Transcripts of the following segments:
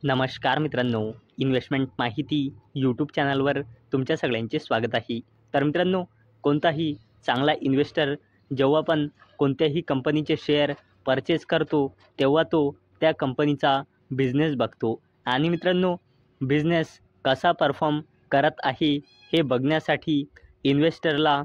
नमस्कार मित्रांनो, इन्व्हेस्टमेंट माहिती यूट्यूब चॅनलवर तुमच्या सगळ्यांचे स्वागत आहे. तर मित्रांनो, कोणताही चांगला इन्व्हेस्टर जेव्हा पण कोणत्याही कंपनीचे शेअर परचेस करतो, तेव्हा तो त्या कंपनीचा बिझनेस बघतो आणि मित्रांनो, बिझनेस कसा परफॉर्म करत आहे हे बघण्यासाठी इन्व्हेस्टरला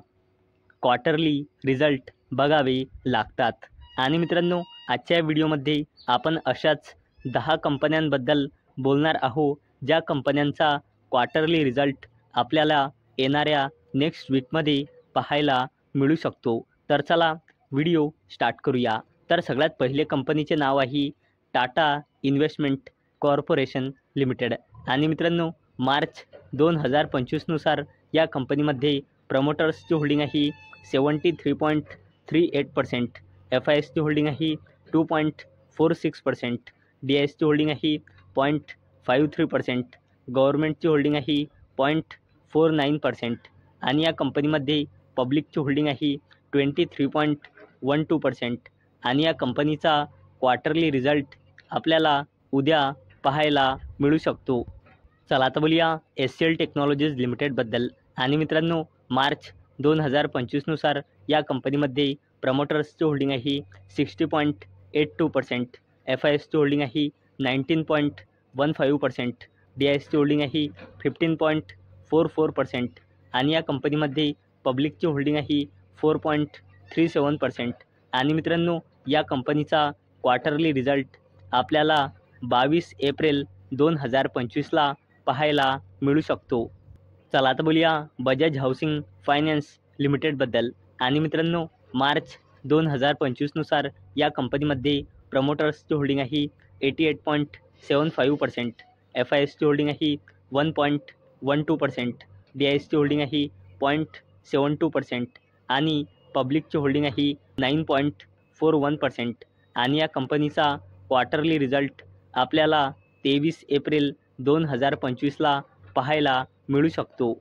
क्वार्टरली रिझल्ट बघावे लागतात. आणि मित्रांनो, आजच्या व्हिडिओमध्ये आपण अशाच 10 कंपन्यांबद्दल बोलणार आहोत, ज्या कंपन्यांचा क्वार्टरली रिझल्ट आपल्याला येणाऱ्या नेक्स्ट वीकमध्ये पाहायला मिळू शकतो. तर चला व्हिडिओ स्टार्ट करूया. तर सगळ्यात पहिले कंपनीचे नाव आहे टाटा इन्व्हेस्टमेंट कॉर्पोरेशन लिमिटेड. आणि मित्रांनो, मार्च 2025 या कंपनीमध्ये प्रमोटर्सची होल्डिंग आहे 73.38%, FISची होल्डिंग आहे 2.46%, DISची होल्डिंग आहे 0.53%, गव्हर्नमेंटची होल्डिंग आहे 0.49% आणि या कंपनीमध्ये पब्लिकची होल्डिंग आहे 23.12% आणि या कंपनीचा क्वार्टरली रिझल्ट आपल्याला उद्या पाहायला मिळू शकतो. चला आता बोलूया SCL टेक्नॉलॉजीज लिमिटेडबद्दल. आणि मित्रांनो, मार्च 2025 या कंपनीमध्ये प्रमोटर्सची होल्डिंग आहे 60.82%, FISची होल्डिंग आहे 19.15%, DISची होल्डिंग आहे 15.44% आणि या कंपनीमध्ये पब्लिकची होल्डिंग आहे 4.37%. आणि मित्रांनो, या कंपनीचा क्वार्टरली रिझल्ट आपल्याला 22 एप्रिल 2025 पाहायला मिळू शकतो. चला आता बोलूया बजाज हाऊसिंग फायनान्स लिमिटेडबद्दल. आणि मित्रांनो, मार्च 2025 या कंपनीमध्ये प्रमोटर्सची होल्डिंग आहे 88.75%, FISची होल्डिंग आहे 1.12%, DISची होल्डिंग आहे 0.72% आणि पब्लिकची होल्डिंग आहे 9.41% आणि या कंपनीचा क्वार्टरली रिझल्ट आपल्याला 23 एप्रिल 2025 पाहायला मिळू शकतो.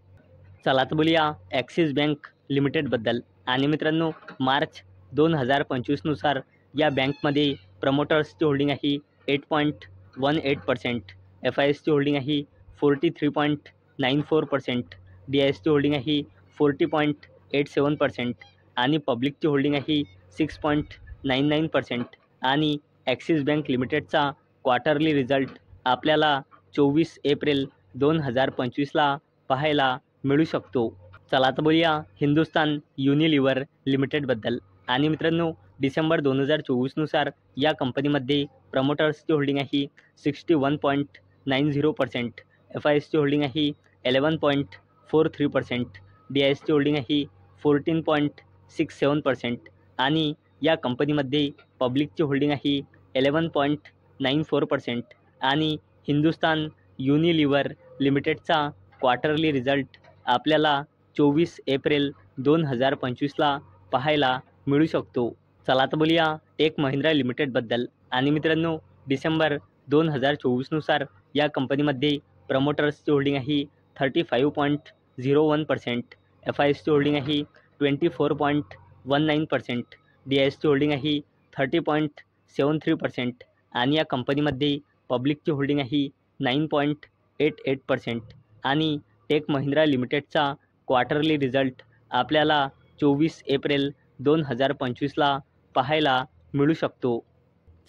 चला तर बोलूया ॲक्सिस बँक लिमिटेडबद्दल. आणि मित्रांनो, मार्च 2025 या बँकमध्ये प्रमोटर्सची होल्डिंग आहे 8.18%, FISची होल्डिंग आहे 43.94%, DISची होल्डिंग आहे 40.87% आणि पब्लिकची होल्डिंग आहे 6.99% आणि ॲक्सिस बँक लिमिटेडचा क्वार्टरली रिझल्ट आपल्याला 24 एप्रिल 2025 पाहायला मिळू शकतो. चला आता बोलूया हिंदुस्तान युनिलिव्हर लिमिटेडबद्दल. आणि मित्रांनो, डिसेंबर 2024 या कंपनीमध्ये प्रमोटर्सची होल्डिंग आहे 61.90%, FISची होल्डिंग आहे 11.43%, DISची होल्डिंग आहे 14.67% आणि या कंपनीमध्ये पब्लिकची होल्डिंग आहे 11.94% आणि हिंदुस्तान युनिलिव्हर लिमिटेडचा क्वार्टरली रिझल्ट आपल्याला 24 एप्रिल 2025 पाहायला मिळू शकतो. चला तर बोलूया टेक महिंद्रा लिमिटेडबद्दल. आणि मित्रांनो, डिसेंबर 2024 या कंपनीमध्ये प्रमोटर्सची होल्डिंग आहे 35.01%, FISची होल्डिंग आहे 24.19%, DISची होल्डिंग आहे 30.73% आणि या कंपनीमध्ये पब्लिकची होल्डिंग आहे 9.88% आणि टेक महिंद्रा लिमिटेडचा क्वार्टरली रिझल्ट आपल्याला 24 एप्रिल 2025 पाहायला मिळू शकतो.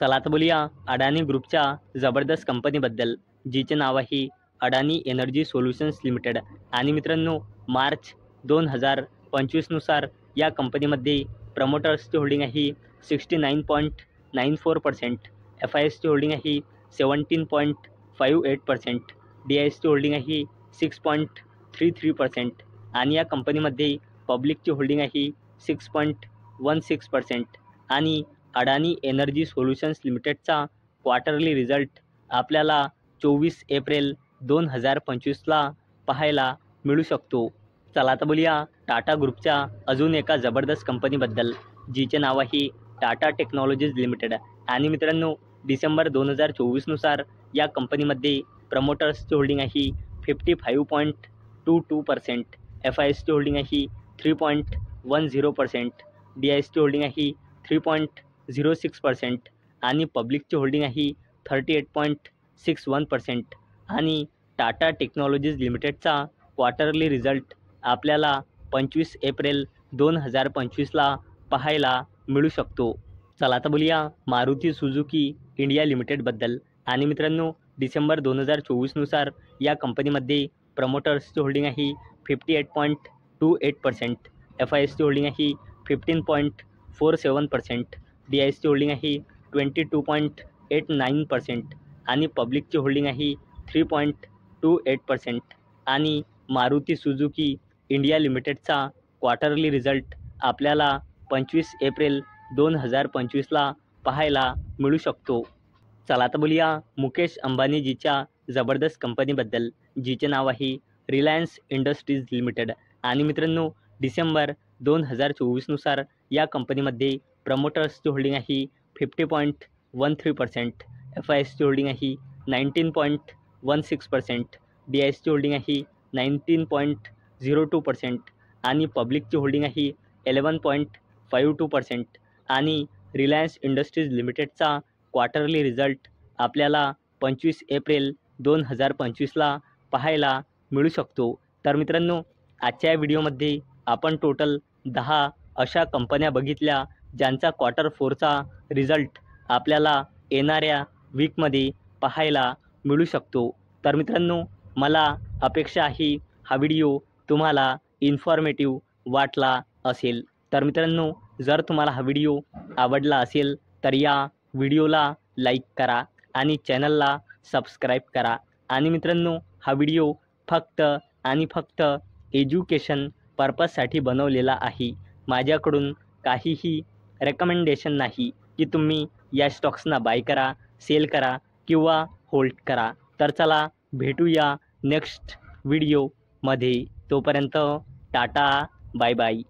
चला आता बोलूया अडानी ग्रुपच्या जबरदस्त कंपनीबद्दल, जिचे नाव आहे अडानी एनर्जी सोल्युशन्स लिमिटेड. आणि मित्रांनो, मार्च 2025 या कंपनीमध्ये प्रमोटर्सची होल्डिंग आहे 69.94%, FISची होल्डिंग आहे 17.58%, DISची होल्डिंग आहे 6.33% आणि या कंपनीमध्ये पब्लिकची होल्डिंग आहे 6.16% आणि अडानी एनर्जी सोल्युशन्स लिमिटेडचा क्वार्टरली रिझल्ट आपल्याला 24 एप्रिल 2025 पाहायला मिळू शकतो. चला आता बोलूया टाटा ग्रुपच्या अजून एका जबरदस्त कंपनीबद्दल, जिचे नाव आहे टाटा टेक्नॉलॉजीज लिमिटेड. आणि मित्रांनो, डिसेंबर 2024 या कंपनीमध्ये प्रमोटर्सची होल्डिंग आहे 55.22%, FISची होल्डिंग आहे 3.10%, DISची होल्डिंग आहे 3.06% आणि पब्लिकची होल्डिंग आहे 6.61% आणि टाटा टेक्नॉलॉजीज लिमिटेडचा क्वार्टरली रिझल्ट आपल्याला 25 एप्रिल 2025ला पाहायला मिळू शकतो. चला आता बोलूया मारुती सुझुकी इंडिया लिमिटेडबद्दल. आणि मित्रांनो, डिसेंबर 2024नुसार या कंपनीमध्ये प्रमोटर्सची होल्डिंग आहे 58.28%, FISची होल्डिंग आहे 15.47%, DISची होल्डिंग आहे 22.89% आणि पब्लिकची होल्डिंग आहे 3.28%. आणि मारुती सुझुकी इंडिया लिमिटेडचा क्वार्टरली रिझल्ट आपल्याला 25 एप्रिल 2025ला पाहायला मिळू शकतो. चला आता बोलूया मुकेश अंबानीजीच्या जबरदस्त कंपनीबद्दल, जिचे नाव आहे रिलायन्स इंडस्ट्रीज लिमिटेड. आणि मित्रांनो, डिसेंबर 2024नुसार या कंपनीमध्ये प्रमोटर्सची होल्डिंग आहे 50.13%, FISची होल्डिंग आहे 19.16%, DISची होल्डिंग आहे 19.02% आणि पब्लिकची होल्डिंग आहे 11.52%. आणि रिलायन्स इंडस्ट्रीज लिमिटेडचा क्वार्टरली रिझल्ट आपल्याला 25 एप्रिल 2025ला पाहायला मिळू शकतो. तर मित्रांनो, आजच्या या व्हिडिओमध्ये आपण टोटल 10 अशा कंपन्या बघितल्या ज्यांचा क्वार्टर 4चा रिझल्ट आपल्याला येणाऱ्या वीकमध्ये पाहायला मिळू शकतो. तर मित्रांनो, मला अपेक्षा आहे हा व्हिडिओ तुम्हाला इन्फॉर्मेटिव्ह वाटला असेल. तर मित्रांनो, जर तुम्हाला हा व्हिडिओ आवडला असेल तर या व्हिडिओला लाईक करा आणि चॅनलला सबस्क्राईब करा. आणि मित्रांनो, हा व्हिडिओ फक्त आणि फक्त एज्युकेशन पर्पजसाठी बनवलेला आहे. माझ्याकडून काहीही रेकमेंडेशन नाही की तुम्ही या स्टॉक्सना बाय करा, सेल करा किंवा होल्ड करा. तर चला भेटूया नेक्स्ट व्हिडिओमध्ये. तोपर्यंत टाटा, बाय बाय.